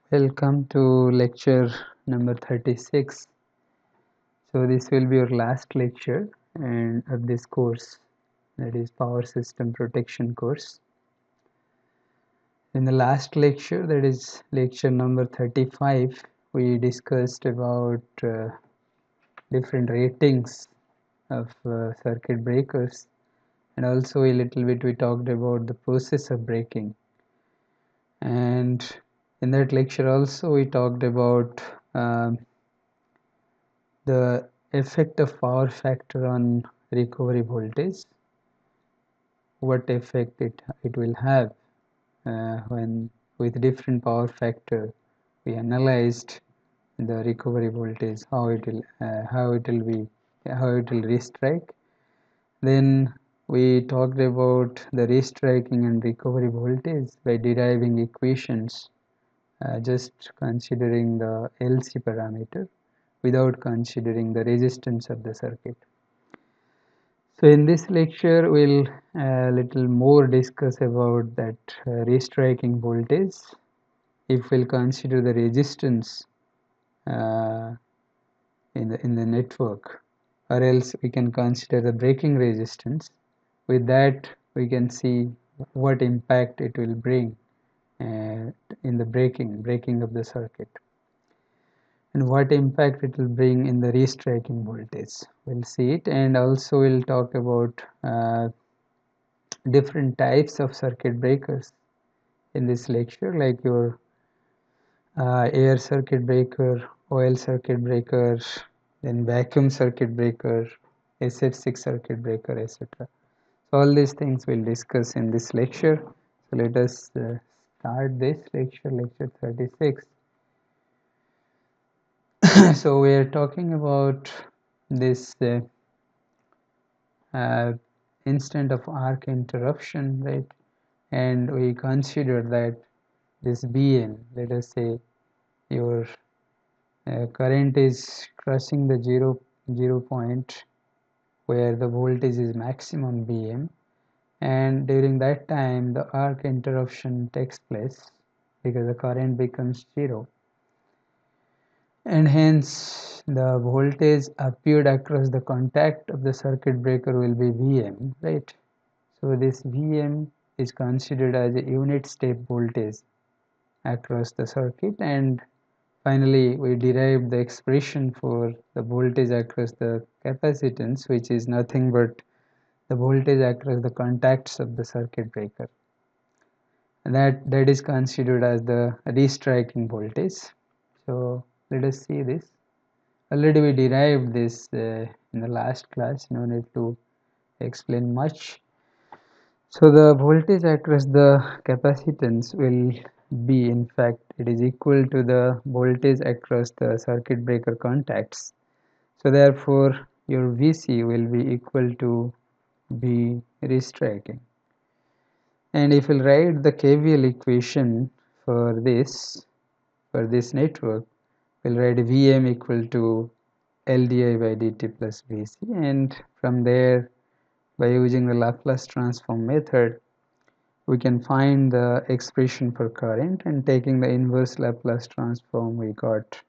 Welcome to lecture number 36. So this will be your last lecture and of this course, that is power system protection course. In the last lecture, that is lecture number 35, we discussed about different ratings of circuit breakers, and also a little bit we talked about the process of breaking. And in that lecture also we talked about the effect of power factor on recovery voltage, what effect it will have when with different power factor we analyzed the recovery voltage, how it will restrike. Then we talked about the restriking and recovery voltage by deriving equations, just considering the LC parameter without considering the resistance of the circuit. So in this lecture we'll a little more discuss about that restriking voltage if we'll consider the resistance uh, in the network, or else we can consider the breaking resistance. With that we can see what impact it will bring in the breaking of the circuit, and what impact it will bring in the restriking voltage. We'll see it, and also we'll talk about different types of circuit breakers in this lecture, like your air circuit breaker, oil circuit breaker, then vacuum circuit breaker, SF6 circuit breaker, etc. So all these things we'll discuss in this lecture. So let us start this lecture, lecture 36. So we are talking about this instant of arc interruption, right? And we consider that this Bn, let us say your current is crossing the zero point where the voltage is maximum Bm, and during that time the arc interruption takes place because the current becomes zero, and hence the voltage appeared across the contact of the circuit breaker will be Vm, right? So this Vm is considered as a unit step voltage across the circuit, and finally we derived the expression for the voltage across the capacitance, which is nothing but the voltage across the contacts of the circuit breaker, and that is considered as the restriking voltage. So let us see this. Already we derived this in the last class, no need to explain much. So the voltage across the capacitance will be, in fact, it is equal to the voltage across the circuit breaker contacts. So therefore your Vc will be equal to V restriking. And if we'll write the KVL equation for this network, we'll write Vm equal to LdI by dt plus Vc, and from there, by using the Laplace transform method, we can find the expression for current, and taking the inverse Laplace transform, we got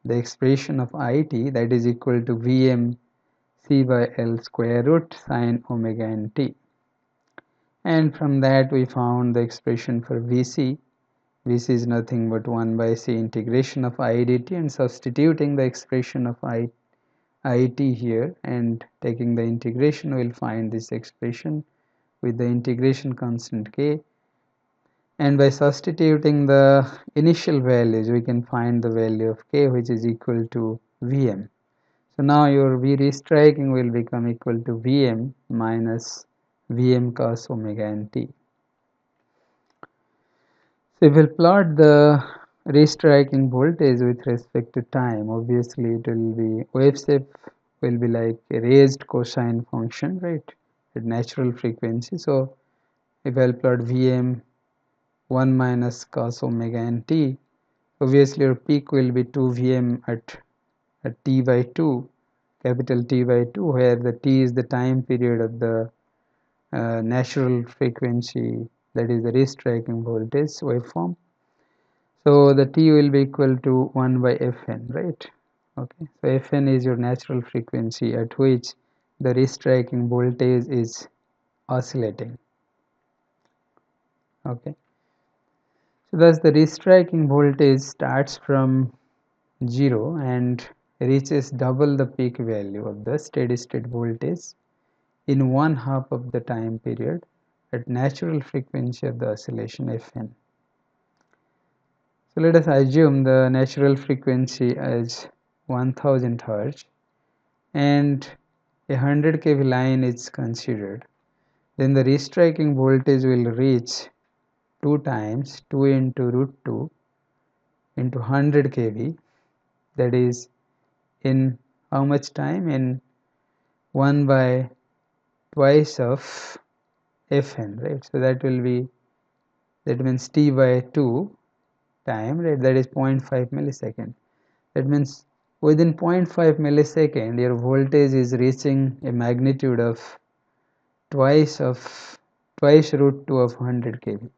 the expression of IT, that is equal to Vm C by L square root sine omega n t. And from that we found the expression for Vc. Vc is nothing but 1 by C integration of I dt, and substituting the expression of IT here and taking the integration, we will find this expression with the integration constant k, and by substituting the initial values we can find the value of k, which is equal to Vm. So now your V restriking will become equal to Vm minus Vm cos omega n t. So if we'll plot the restriking voltage with respect to time, obviously it will be, wave shape will be like a raised cosine function, right, at natural frequency. So if I'll plot Vm 1 minus cos omega n t, obviously your peak will be 2 Vm at t by 2, capital T by 2, where the t is the time period of the natural frequency, that is the restriking voltage waveform. So the T will be equal to 1 by Fn, right? Okay, so Fn is your natural frequency at which the restriking voltage is oscillating. Okay, so thus the restriking voltage starts from 0 and reaches double the peak value of the steady state voltage in 1/2 of the time period at natural frequency of the oscillation Fn. So let us assume the natural frequency as 1000 Hz and a 100 kV line is considered. Then the restriking voltage will reach 2 times 2 into root 2 into 100 kV, that is in how much time? In 1 by twice of Fn, right? So that will be, that means T by 2 time, right? That is 0.5 millisecond. That means within 0.5 millisecond your voltage is reaching a magnitude of twice root 2 of 100 kV.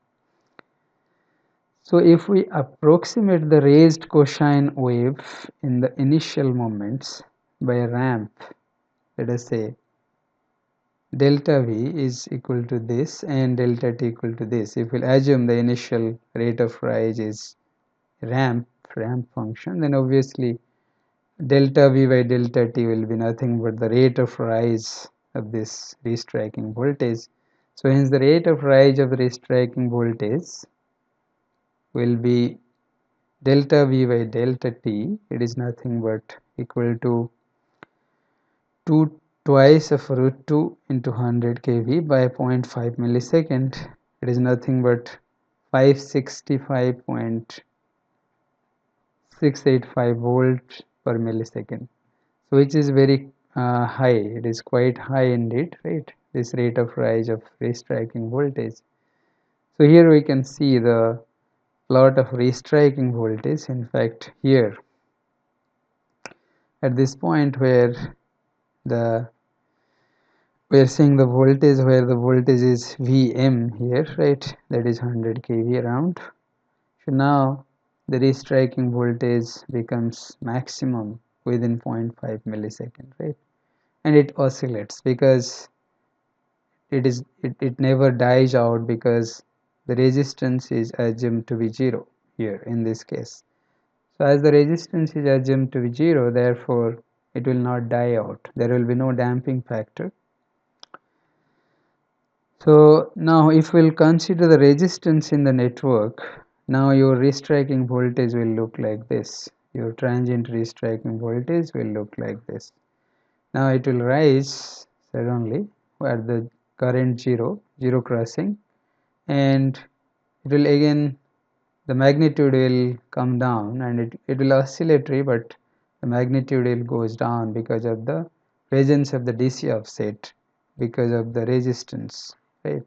So if we approximate the raised cosine wave in the initial moments by a ramp, let us say delta V is equal to this and delta T equal to this. If we'll assume the initial rate of rise is ramp function, then obviously delta V by delta T will be nothing but the rate of rise of this restriking voltage. So hence the rate of rise of the restriking voltage will be delta V by delta T. It is nothing but equal to 2 twice of root 2 into 100 kV by 0.5 millisecond. It is nothing but 565.685 volts per millisecond. So which is very high. It is quite high indeed, right? This rate of rise of restriking voltage. So here we can see the plot of restriking voltage. In fact, here at this point where the we are seeing the voltage, where the voltage is Vm here, right? That is 100 kV around. So now the restriking voltage becomes maximum within 0.5 millisecond, right? And it oscillates because it never dies out because the resistance is assumed to be 0 here in this case. So as the resistance is assumed to be 0, therefore it will not die out. There will be no damping factor. So now if we'll consider the resistance in the network, now your restriking voltage will look like this. Your transient restriking voltage will look like this. Now it will rise suddenly at the current 0 crossing, and it will again, the magnitude will come down and it will oscillatory, but the magnitude will goes down because of the presence of the DC offset, because of the resistance, right?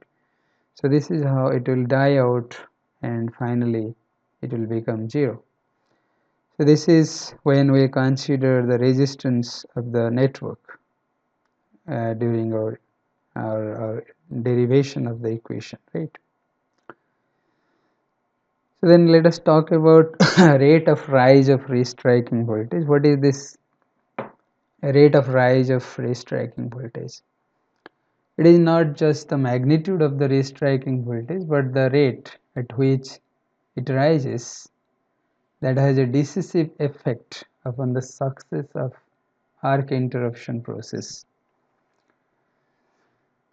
So this is how it will die out and finally it will become 0. So this is when we consider the resistance of the network during our derivation of the equation, right? So then let us talk about rate of rise of restriking voltage. What is this rate of rise of restriking voltage? It is not just the magnitude of the restriking voltage, but the rate at which it rises that has a decisive effect upon the success of arc interruption process.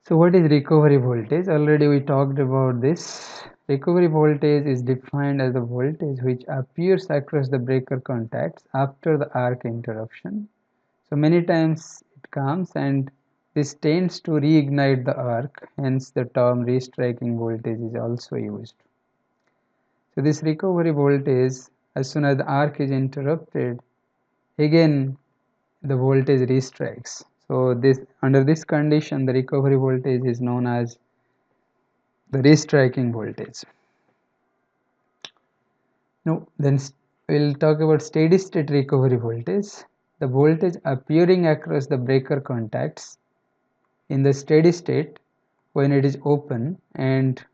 So what is recovery voltage? Already we talked about this. Recovery voltage is defined as the voltage which appears across the breaker contacts after the arc interruption. So many times it comes and this tends to reignite the arc, hence the term restriking voltage is also used. So this recovery voltage, as soon as the arc is interrupted, again the voltage restrikes. So this, under this condition, the recovery voltage is known as the restriking voltage. Now then we'll talk about steady state recovery voltage. The voltage appearing across the breaker contacts in the steady state when it is open and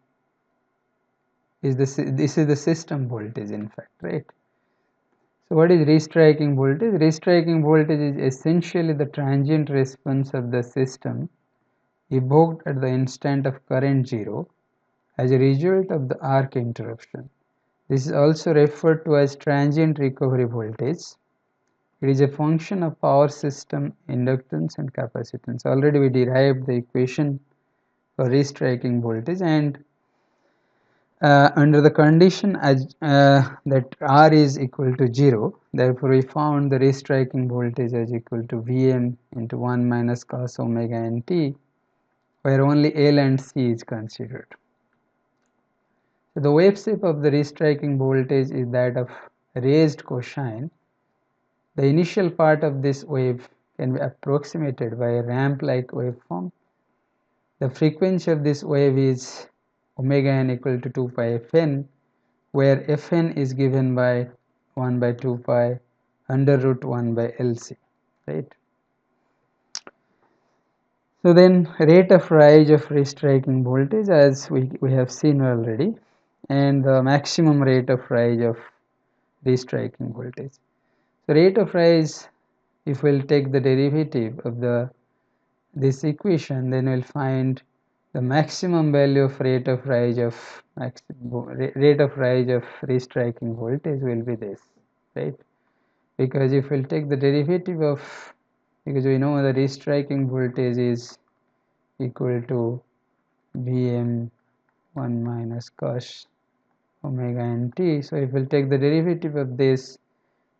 is this is the system voltage, in fact, right? So what is restriking voltage? Restriking voltage is essentially the transient response of the system evoked at the instant of current zero as a result of the arc interruption. This is also referred to as transient recovery voltage. It is a function of power system inductance and capacitance. Already we derived the equation for restriking voltage, and under the condition as that R is equal to 0, therefore we found the restriking voltage as equal to Vm into 1 minus cos omega nt, where only L and C is considered. So the wave shape of the restriking voltage is that of raised cosine. The initial part of this wave can be approximated by a ramp-like waveform. The frequency of this wave is omega n equal to 2 pi fn, where fn is given by 1 by 2 pi under root 1 by LC, right? So then rate of rise of restriking voltage, as we have seen already, and the maximum rate of rise of restriking voltage. So rate of rise, if we'll take the derivative of this equation, then we'll find the maximum value of rate of rise of restriking voltage will be this, right? Because if we'll take the derivative of, because we know the restriking voltage is equal to Vm 1 minus cos omega nt. So if we'll take the derivative of this,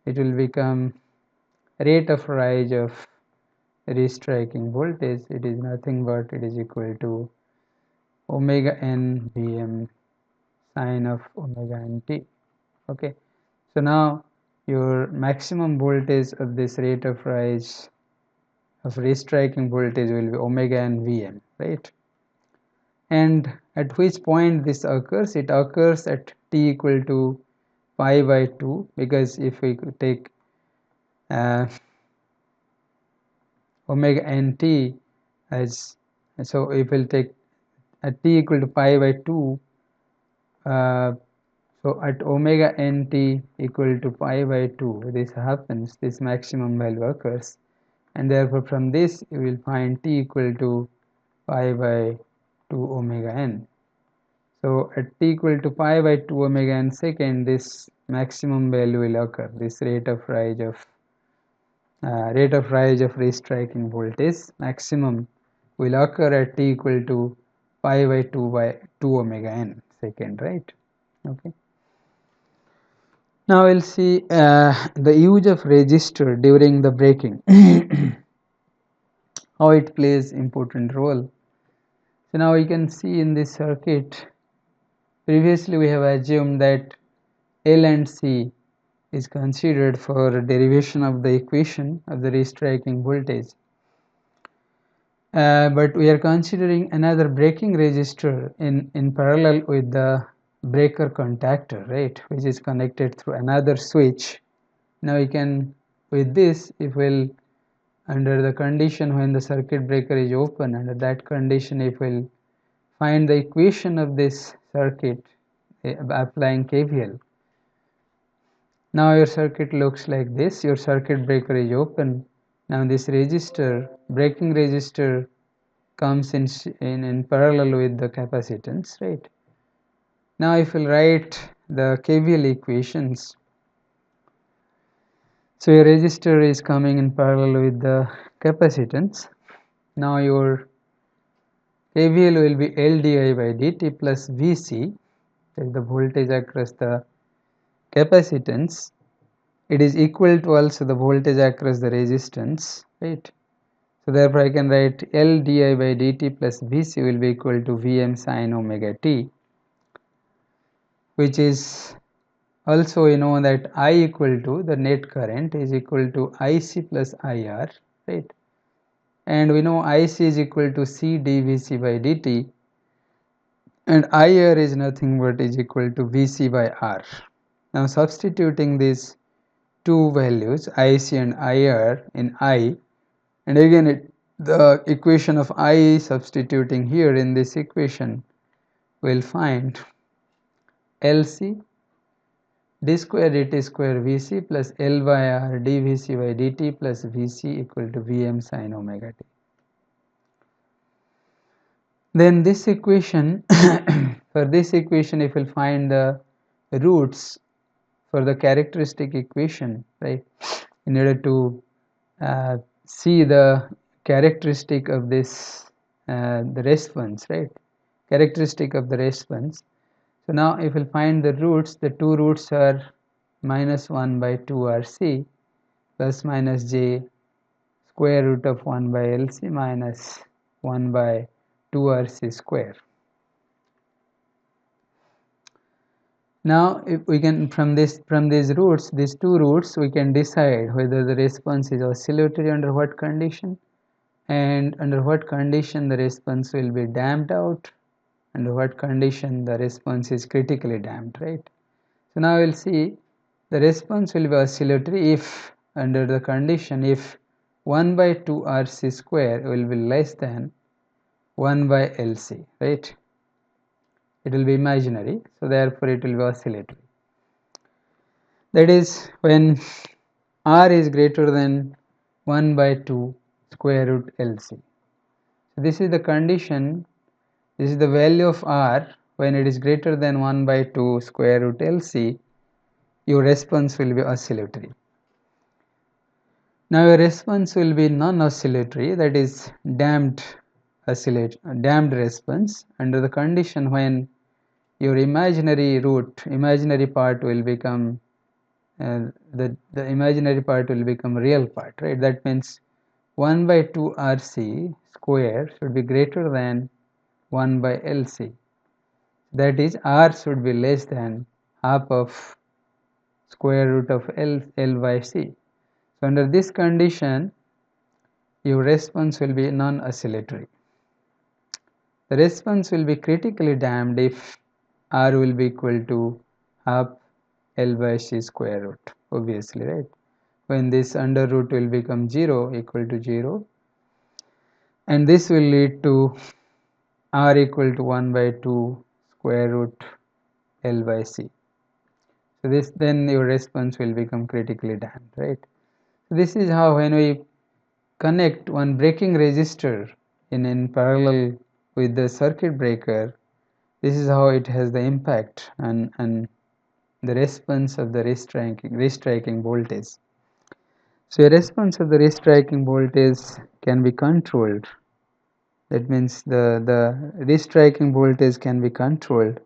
it will become rate of rise of restriking voltage. It is nothing but it is equal to omega n Vm sine of omega nt. Okay, so now your maximum voltage of this rate of rise of restriking voltage will be omega n Vm, right? And at which point this occurs? It occurs at t equal to pi by 2, because if we take omega nt as, so if we'll take at t equal to pi by 2, so at omega nt equal to pi by 2, this happens, this maximum value occurs, and therefore from this you will find t equal to pi by 2 omega n. So at t equal to pi by 2 omega n second, this maximum value will occur, this rate of rise of restriking voltage maximum will occur at t equal to pi by 2 omega n second, right? Okay. Now we'll see the use of resistor during the breaking, how it plays important role. So now we can see in this circuit, previously we have assumed that L and C is considered for derivation of the equation of the restriking voltage. But we are considering another breaking resistor in parallel with the breaker contactor, right, which is connected through another switch. Now we can, with this, if we'll, under the condition when the circuit breaker is open, under that condition, if we'll find the equation of this circuit applying KVL, now your circuit looks like this. Your circuit breaker is open. Now this resistor, breaking resistor, comes in parallel with the capacitance, right? Now if we'll write the KVL equations, so your resistor is coming in parallel with the capacitance. Now your KVL will be L di by dt plus Vc, that is the voltage across the capacitance. It is equal to also the voltage across the resistance, right? So therefore I can write L di by dt plus Vc will be equal to Vm sine omega t, which is also, we know that I equal to the net current is equal to IC plus IR, right? And we know IC is equal to C dVc by dt, and IR is nothing but is equal to Vc by R. Now substituting these two values, IC and IR, in I, and again the equation of I substituting here in this equation, we'll find LC d square dt square Vc plus L by R dVc by dt plus Vc equal to Vm sin omega t. Then this equation, for this equation, if we'll find the roots for the characteristic equation, right, in order to see the characteristic of this, the response, right, characteristic of the response. So now if we'll find the roots, the two roots are minus 1 by 2 RC plus minus j square root of 1 by LC minus 1 by 2 RC square. Now if we can from these roots, these two roots, we can decide whether the response is oscillatory under what condition, and under what condition the response will be damped out, under what condition the response is critically damped, right? So now we'll see the response will be oscillatory if under the condition if 1 by 2 RC square will be less than 1 by LC, right? It will be imaginary, so therefore it will be oscillatory. That is when R is greater than 1 by 2 square root LC. So this is the condition, this is the value of R when it is greater than 1 by 2 square root LC, your response will be oscillatory. Now your response will be non-oscillatory, that is damped response under the condition when your imaginary part will become the imaginary part will become real part, right? That means 1 by 2 RC square should be greater than 1 by LC. That is, R should be less than half of square root of L by C. So under this condition, your response will be non-oscillatory. The response will be critically damped if R will be equal to half L by C square root, obviously, right? When this under root will become 0, equal to 0, and this will lead to R equal to 1 by 2 square root L by C. So this, then your response will become critically damped, right? So this is how when we connect one braking resistor in parallel with the circuit breaker, this is how it has the impact and the response of the restriking voltage. So a response of the restriking voltage can be controlled. That means the restriking voltage can be controlled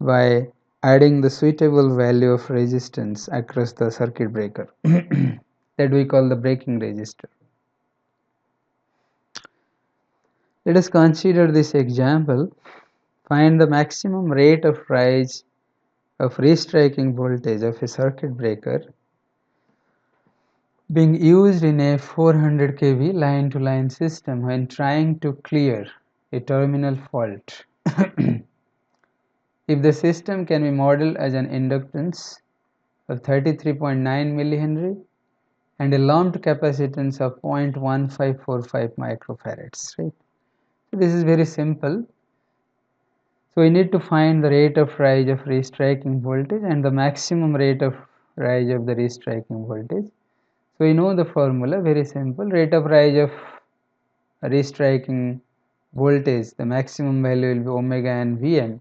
by adding the suitable value of resistance across the circuit breaker that we call the braking resistor. Let us consider this example. Find the maximum rate of rise of restriking voltage of a circuit breaker being used in a 400 kV line-to-line system when trying to clear a terminal fault. If the system can be modeled as an inductance of 33.9 millihenry and a lumped capacitance of 0.1545 microfarads, right? So this is very simple. So we need to find the rate of rise of restriking voltage and the maximum rate of rise of the restriking voltage. So we know the formula, very simple. Rate of rise of restriking voltage, the maximum value will be omega n Vm,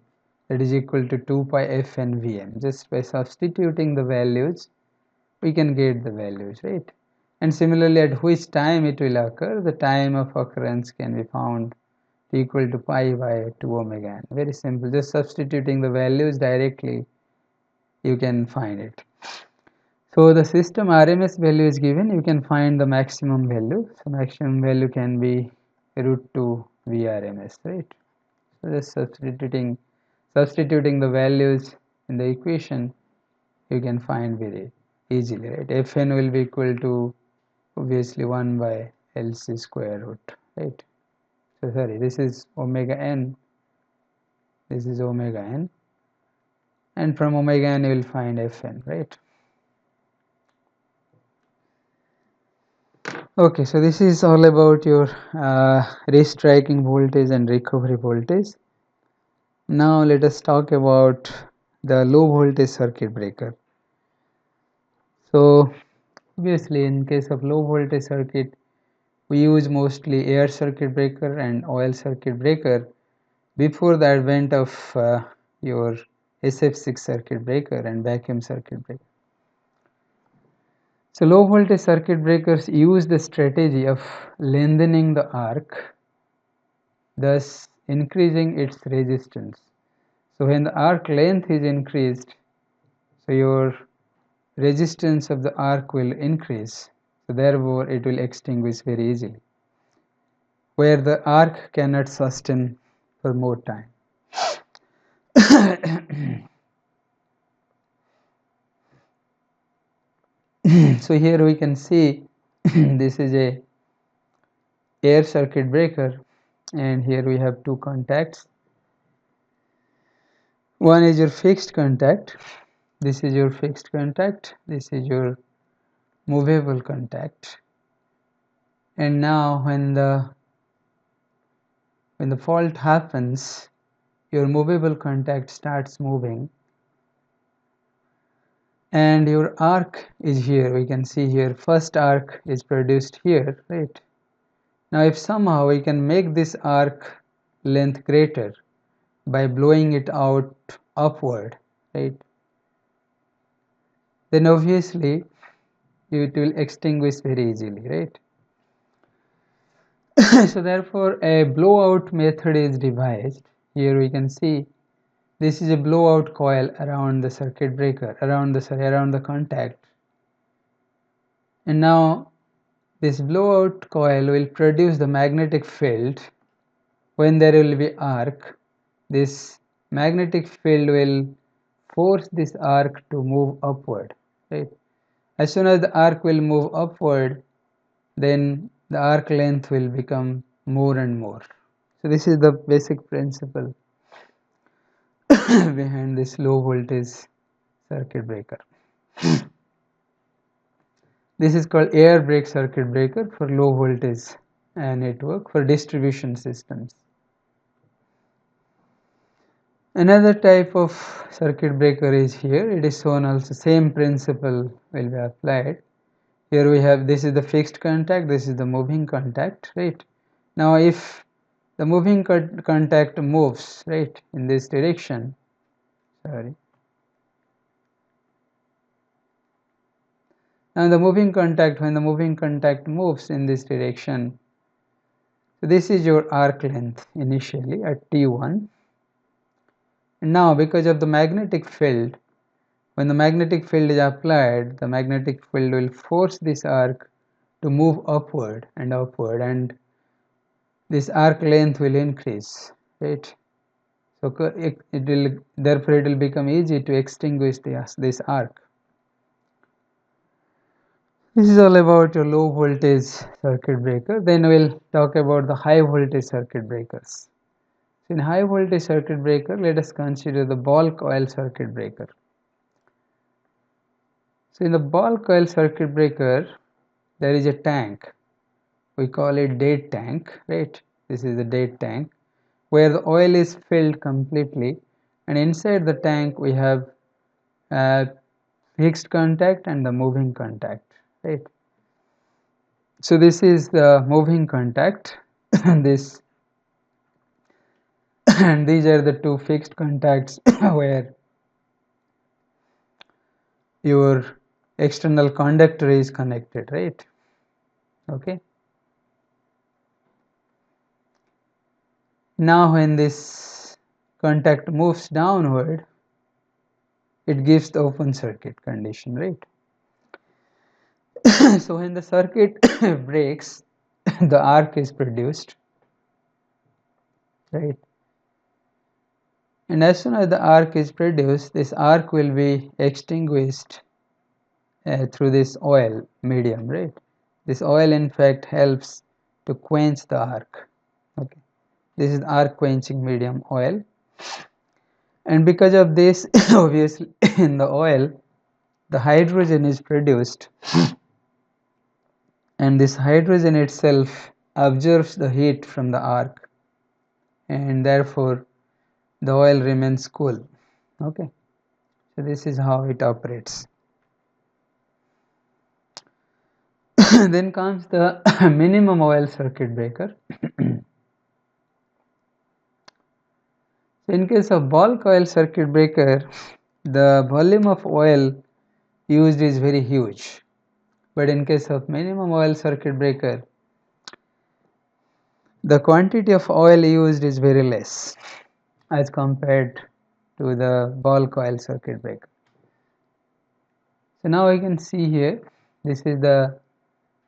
that is equal to 2 pi Fn Vm. Just by substituting the values, we can get the values, right? And similarly, at which time it will occur, the time of occurrence can be found equal to pi by 2 omega n. Very simple, just substituting the values directly, you can find it. So the system RMS value is given, you can find the maximum value. So maximum value can be root 2 Vrms, right? So just substituting the values in the equation, you can find very easily, right? Fn will be equal to obviously 1 by LC square root, right? So sorry, this is omega n, this is omega n, and from omega n you will find Fn, right? Okay, so this is all about your restriking voltage and recovery voltage. Now let us talk about the low voltage circuit breaker. So obviously in case of low voltage circuit we use mostly air circuit breaker and oil circuit breaker before the advent of your SF6 circuit breaker and vacuum circuit breaker. So low voltage circuit breakers use the strategy of lengthening the arc, thus increasing its resistance. So when the arc length is increased, so your resistance of the arc will increase, so therefore it will extinguish very easily, where the arc cannot sustain for more time. So here we can see this is a air circuit breaker, and here we have two contacts. One is your fixed contact, this is your fixed contact, this is your movable contact. And now when the fault happens, your movable contact starts moving and your arc is here. We can see here first arc is produced here, right? Now if somehow we can make this arc length greater by blowing it out upward, right, then obviously it will extinguish very easily, right? So therefore a blowout method is devised. Here we can see this is a blowout coil around the circuit breaker, around the contact, and now this blowout coil will produce the magnetic field. When there will be arc, this magnetic field will force this arc to move upward, right? As soon as the arc will move upward, then the arc length will become more and more. So this is the basic principle behind this low voltage circuit breaker. This is called air brake circuit breaker for low voltage network for distribution systems. Another type of circuit breaker is here. It is shown also same principle will be applied. Here we have, this is the fixed contact, this is the moving contact, right? Now if the moving contact moves, right, in this direction, sorry. Now the moving contact, when the moving contact moves in this direction, so this is your arc length initially at T1. And now because of the magnetic field, when the magnetic field is applied, the magnetic field will force this arc to move upward, and this arc length will increase, right? So it will, therefore it will become easy to extinguish this arc. This is all about your low voltage circuit breaker. Then we'll talk about the high voltage circuit breakers. So in high voltage circuit breaker, let us consider the ball coil circuit breaker. So in the ball coil circuit breaker, there is a tank. We call it dead tank, right? This is the dead tank where the oil is filled completely, and inside the tank we have a fixed contact and the moving contact, right? So this is the moving contact this and these are the two fixed contacts where your external conductor is connected, right? Okay. Now when this contact moves downward, it gives the open circuit condition, right? So when the circuit breaks, the arc is produced, right? And as soon as the arc is produced, this arc will be extinguished through this oil medium, right? This oil in fact helps to quench the arc. Okay, this is arc quenching medium, oil. And because of this, obviously in the oil, the hydrogen is produced, and this hydrogen itself absorbs the heat from the arc, and therefore the oil remains cool. Okay. So this is how it operates. Then comes the minimum oil circuit breaker. So in case of bulk oil circuit breaker, the volume of oil used is very huge, but in case of minimum oil circuit breaker, the quantity of oil used is very less as compared to the bulk oil circuit breaker. So now I can see here, this is the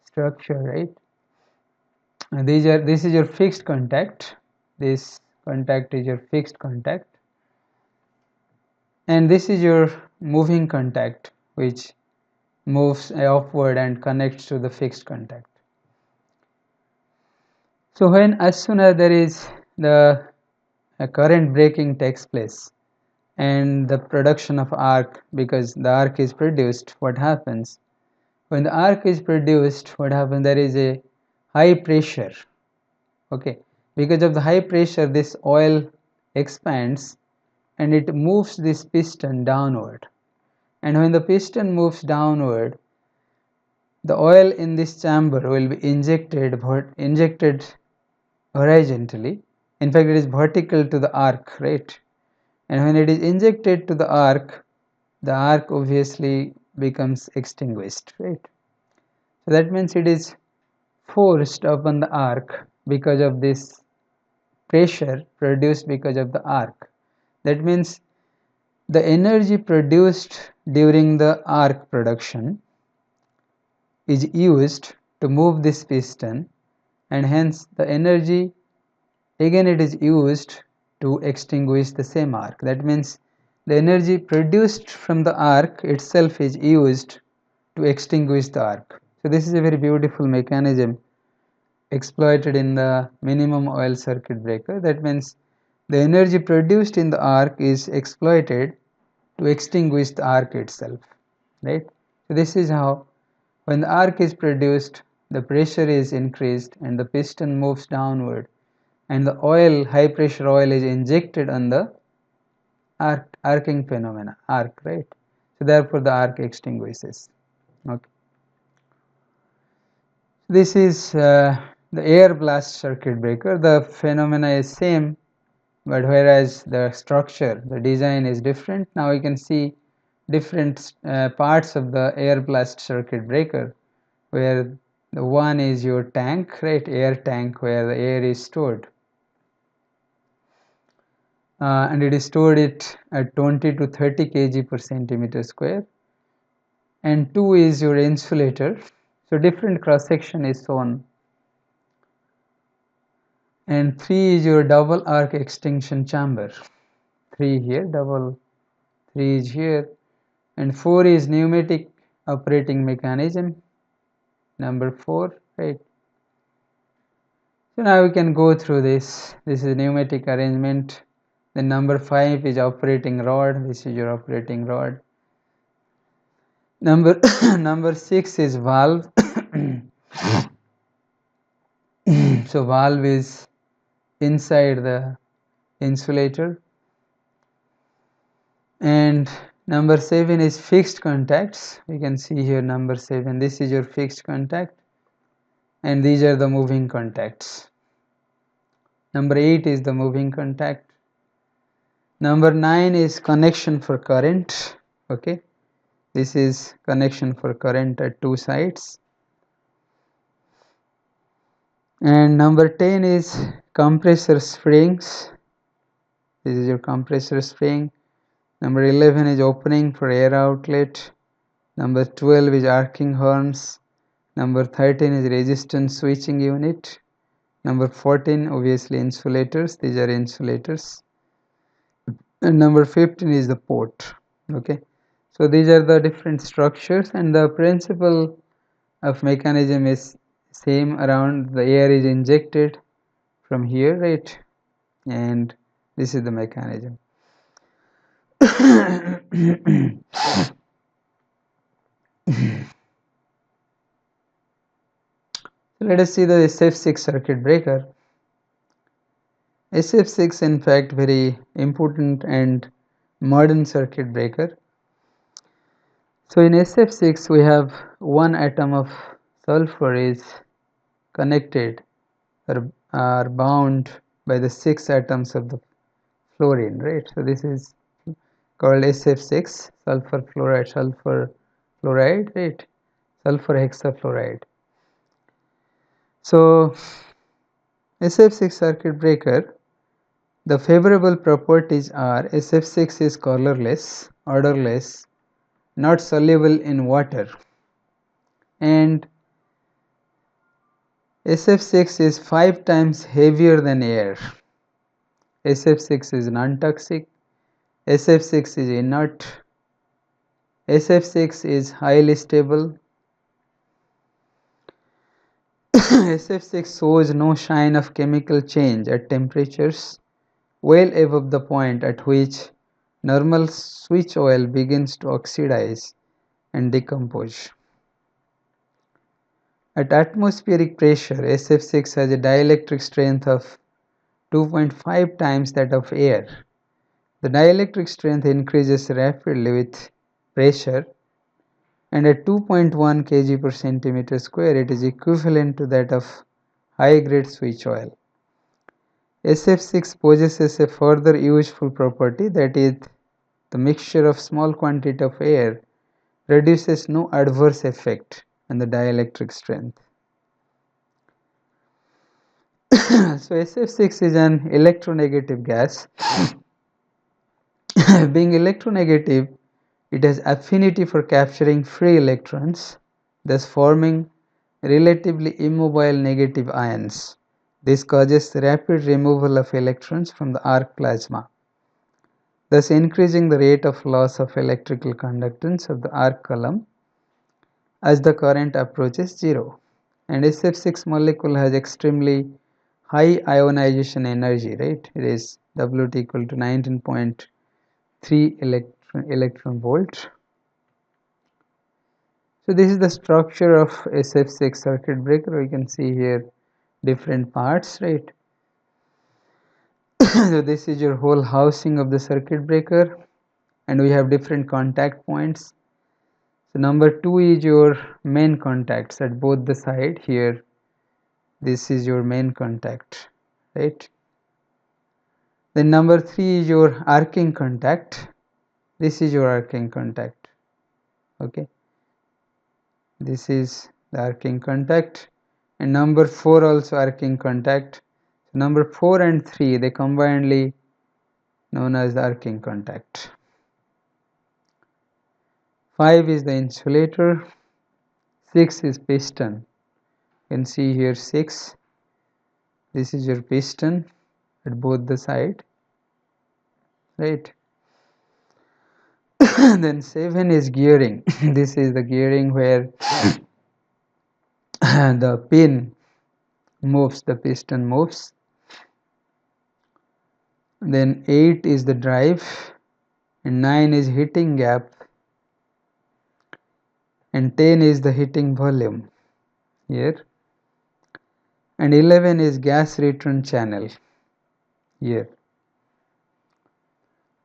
structure, right? And this is your fixed contact. This contact is your fixed contact, and this is your moving contact, which moves upward and connects to the fixed contact. So as soon as there is the current breaking takes place and the production of arc, because the arc is produced, what happens? When the arc is produced, what happens? There is a high pressure. Okay, because of the high pressure, this oil expands and it moves this piston downward. And when the piston moves downward, the oil in this chamber will be injected horizontally. In fact, it is vertical to the arc, right? And when it is injected to the arc obviously becomes extinguished, right? So that means it is forced upon the arc because of this pressure produced because of the arc. That means the energy produced during the arc production is used to move this piston, and hence the energy again it is used to extinguish the same arc. That means the energy produced from the arc itself is used to extinguish the arc. So this is a very beautiful mechanism exploited in the minimum oil circuit breaker. That means the energy produced in the arc is exploited to extinguish the arc itself, right? So this is how, when the arc is produced, the pressure is increased and the piston moves downward, and the oil, high pressure oil, is injected on the arcing phenomena, arc, right? So therefore the arc extinguishes. Okay. This is the air blast circuit breaker. The phenomena is same, but whereas the structure, the design is different. Now you can see different parts of the air blast circuit breaker, where the one is your tank, right? Air tank, where the air is stored. And it is stored at 20 to 30 kg per centimeter square. And 2 is your insulator. So different cross section is shown. And 3 is your double arc extinction chamber. 3 here, 3 is here, and 4 is pneumatic operating mechanism. Number 4, right? So now we can go through this. This is pneumatic arrangement. Then number 5 is operating rod. This is your operating rod. Number 6 is valve. So valve is inside the insulator. And number 7 is fixed contacts. We can see here number 7. This is your fixed contact, and these are the moving contacts. Number 8 is the moving contact. Number 9 is connection for current. Okay, this is connection for current at two sides. And number 10 is compressor springs. This is your compressor spring. Number 11 is opening for air outlet. Number 12 is arcing horns. Number 13 is resistance switching unit. Number 14 obviously insulators. These are insulators. And number 15 is the port. Okay, so these are the different structures, and the principle of mechanism is same. Around the air is injected from here, right? And this is the mechanism. So let us see the SF6 circuit breaker. SF6 in fact very important and modern circuit breaker. So in SF6 we have one atom of sulfur is connected or are bound by the 6 atoms of the fluorine, right? So this is called SF6, sulfur fluoride, right? Sulfur hexafluoride. So SF6 circuit breaker, the favorable properties are SF6 is colorless, odorless, not soluble in water, and SF6 is 5 times heavier than air. SF6 is non-toxic, SF6 is inert, SF6 is highly stable, SF6 shows no sign of chemical change at temperatures well above the point at which normal switch oil begins to oxidize and decompose. At atmospheric pressure, SF6 has a dielectric strength of 2.5 times that of air. The dielectric strength increases rapidly with pressure, and at 2.1 kg per centimeter square it is equivalent to that of high grade switch oil. SF6 possesses a further useful property, that is, the mixture of small quantity of air produces no adverse effect on the dielectric strength. So SF6 is an electronegative gas. Being electronegative, it has affinity for capturing free electrons, thus forming relatively immobile negative ions. This causes rapid removal of electrons from the arc plasma, thus increasing the rate of loss of electrical conductance of the arc column as the current approaches zero. And SF6 molecule has extremely high ionization energy, right? It is Wt equal to 19.3 electron volt. So this is the structure of SF6 circuit breaker. We can see here different parts, right? So this is your whole housing of the circuit breaker, and we have different contact points. So number 2 is your main contacts at both the side. Here this is your main contact, right? Then number 3 is your arcing contact. This is your arcing contact, okay? This is the arcing contact, and number 4 also arcing contact. So number 4 and 3, they combinedly known as the arcing contact. 5 is the insulator, 6 is piston. You can see here 6, this is your piston at both the side, right? Then 7 is gearing. This is the gearing where the pin moves, the piston moves. Then 8 is the drive, and 9 is heating gap, and 10 is the heating volume here, and 11 is gas return channel here.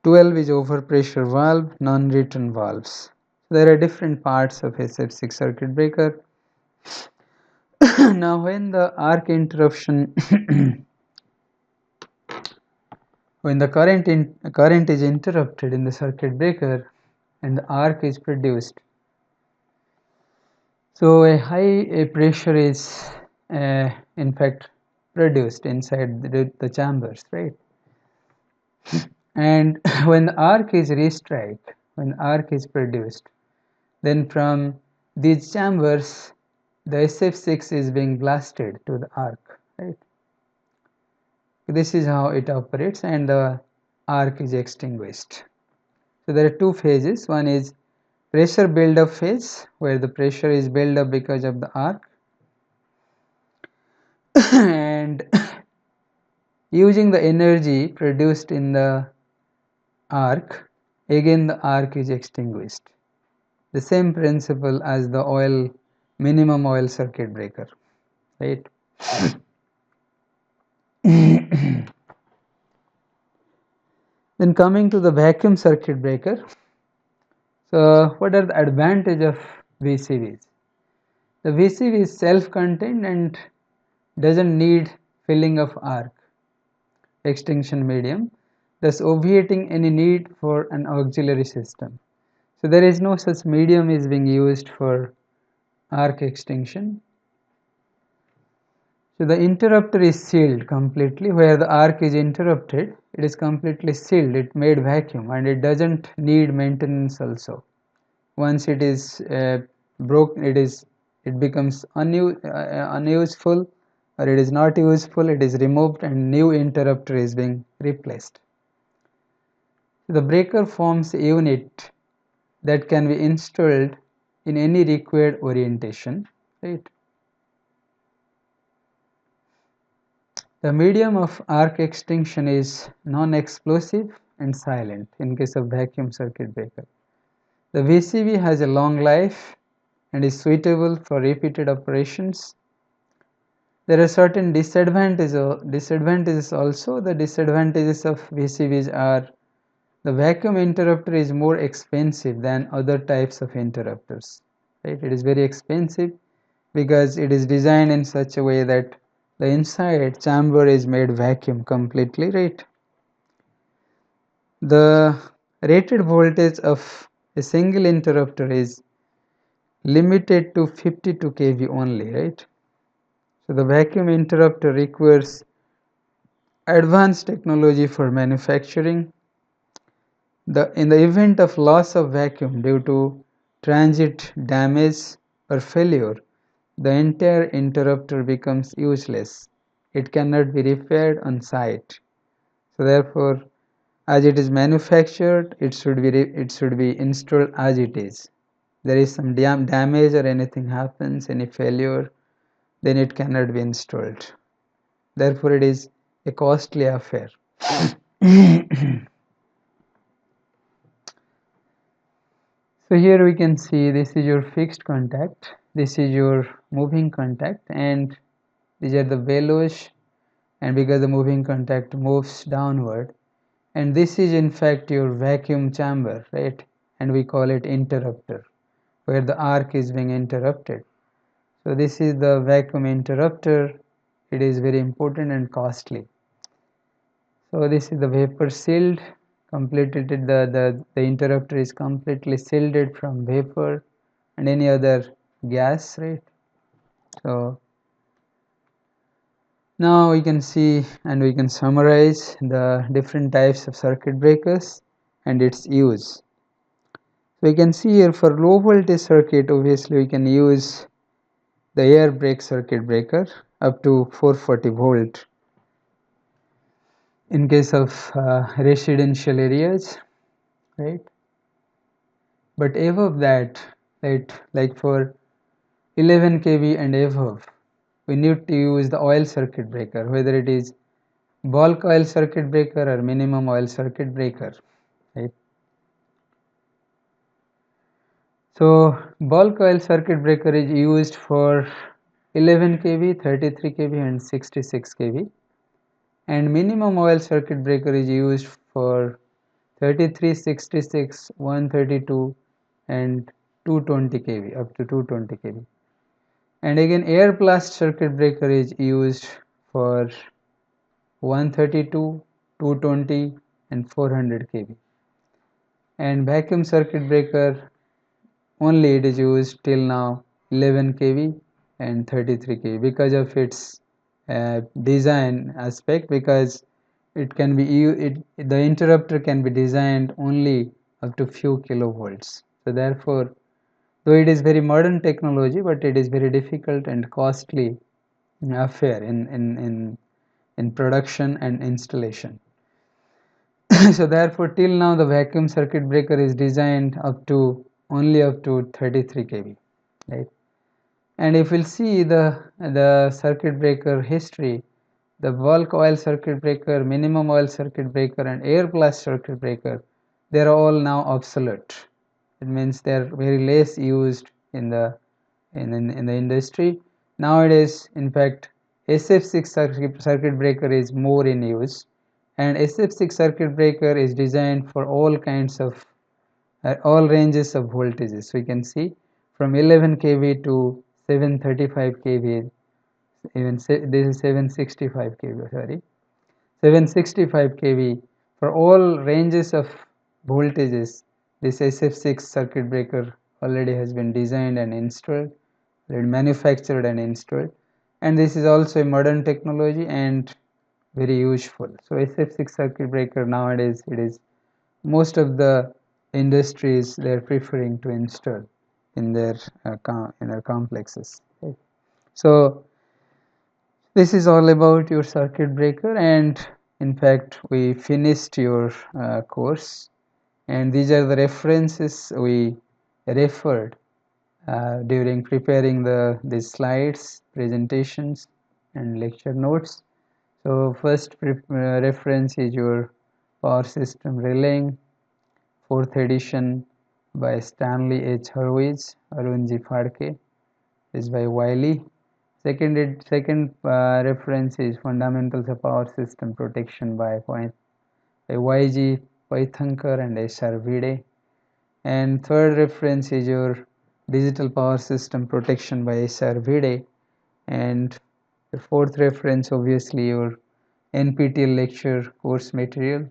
12 is overpressure valve, non-return valves. There are different parts of SF6 circuit breaker. Now when the arc interruption when the current is interrupted in the circuit breaker and the arc is produced, so a high pressure is in fact produced inside the chambers, right? And when the arc is restriked, when arc is produced, then from these chambers the SF6 is being blasted to the arc, right? This is how it operates, and the arc is extinguished. So there are two phases. One is pressure build-up phase, where the pressure is built up because of the arc, and using the energy produced in the arc, again the arc is extinguished. The same principle as the minimum oil circuit breaker, right? Then coming to the vacuum circuit breaker. So what are the advantages of VCVs? The VCV is self-contained and doesn't need filling of arc extinction medium, thus obviating any need for an auxiliary system. So there is no such medium is being used for arc extinction. So the interrupter is sealed completely. Where the arc is interrupted, it is completely sealed, it made vacuum, and it doesn't need maintenance also. Once it is broke, it becomes unuseful, or it is not useful, it is removed and new interrupter is being replaced. The breaker forms a unit that can be installed in any required orientation, right? The medium of arc extinction is non-explosive and silent in case of vacuum circuit breaker. The VCV has a long life and is suitable for repeated operations. There are certain disadvantages also. The disadvantages of VCVs are the vacuum interrupter is more expensive than other types of interrupters. Right? It is very expensive because it is designed in such a way that the inside chamber is made vacuum completely, right? The rated voltage of a single interrupter is limited to 52 kV only, right? So the vacuum interrupter requires advanced technology for manufacturing. In the event of loss of vacuum due to transit damage or failure, the entire interrupter becomes useless. It cannot be repaired on site. So therefore, as it is manufactured, it should be installed as it is. There is some damage or anything happens, any failure, then it cannot be installed. Therefore, it is a costly affair. So here we can see this is your fixed contact, this is your moving contact, and these are the bellows, and because the moving contact moves downward, and this is in fact your vacuum chamber, right? And we call it interrupter, where the arc is being interrupted. So this is the vacuum interrupter. It is very important and costly. So this is the vapor sealed, completed. The interrupter is completely shielded from vapor and any other gas, right? So now we can see and we can summarize the different types of circuit breakers and its use. So we can see here for low voltage circuit, obviously we can use the air brake circuit breaker up to 440 volt. In case of residential areas, right? But above that, right, like for 11 kV and above, we need to use the oil circuit breaker, whether it is bulk oil circuit breaker or minimum oil circuit breaker, right? So bulk oil circuit breaker is used for 11 kV, 33 kV and 66 kV, and minimum oil circuit breaker is used for 33, 66, 132 and 220 kV, up to 220 kV. And again air blast circuit breaker is used for 132, 220 and 400 kV. And vacuum circuit breaker only it is used till now 11 kV and 33 kV because of its design aspect, because it can be the interrupter can be designed only up to few kilovolts. So therefore, though it is very modern technology, but it is very difficult and costly affair in production and installation. So therefore, till now the vacuum circuit breaker is designed only up to 33 kV, right? And if we'll see the circuit breaker history, the bulk oil circuit breaker, minimum oil circuit breaker, and air blast circuit breaker, they are all now obsolete. It means they are very less used in the industry nowadays. In fact, SF6 circuit breaker is more in use, and SF6 circuit breaker is designed for all kinds of all ranges of voltages. So you can see from 11 kV to 735 kV, even this is 765 kV, sorry, 765 kV. For all ranges of voltages, this SF6 circuit breaker already has been designed and installed, manufactured and installed, and this is also a modern technology and very useful. So SF6 circuit breaker nowadays, it is most of the industries they are preferring to install in their complexes. Right? So this is all about your circuit breaker, and in fact we finished your course, and these are the references we referred during preparing these slides, presentations and lecture notes. So first reference is your power system relaying, 4th edition by Stanley H. Hurwitz, Arun G. Phadke, is by Wiley. Second reference is Fundamentals of Power System Protection by Y.G. Paithankar and S.R. Vide. And third reference is your Digital Power System Protection by S.R. Vide. And the fourth reference, obviously, your NPTEL lecture course material,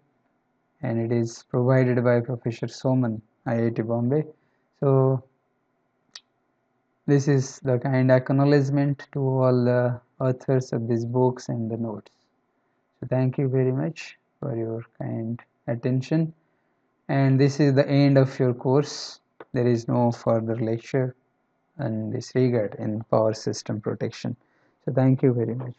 and it is provided by Professor Soman, IIT Bombay. So this is the kind acknowledgement to all the authors of these books and the notes. So thank you very much for your kind attention, and this is the end of your course. There is no further lecture in this regard in power system protection. So thank you very much.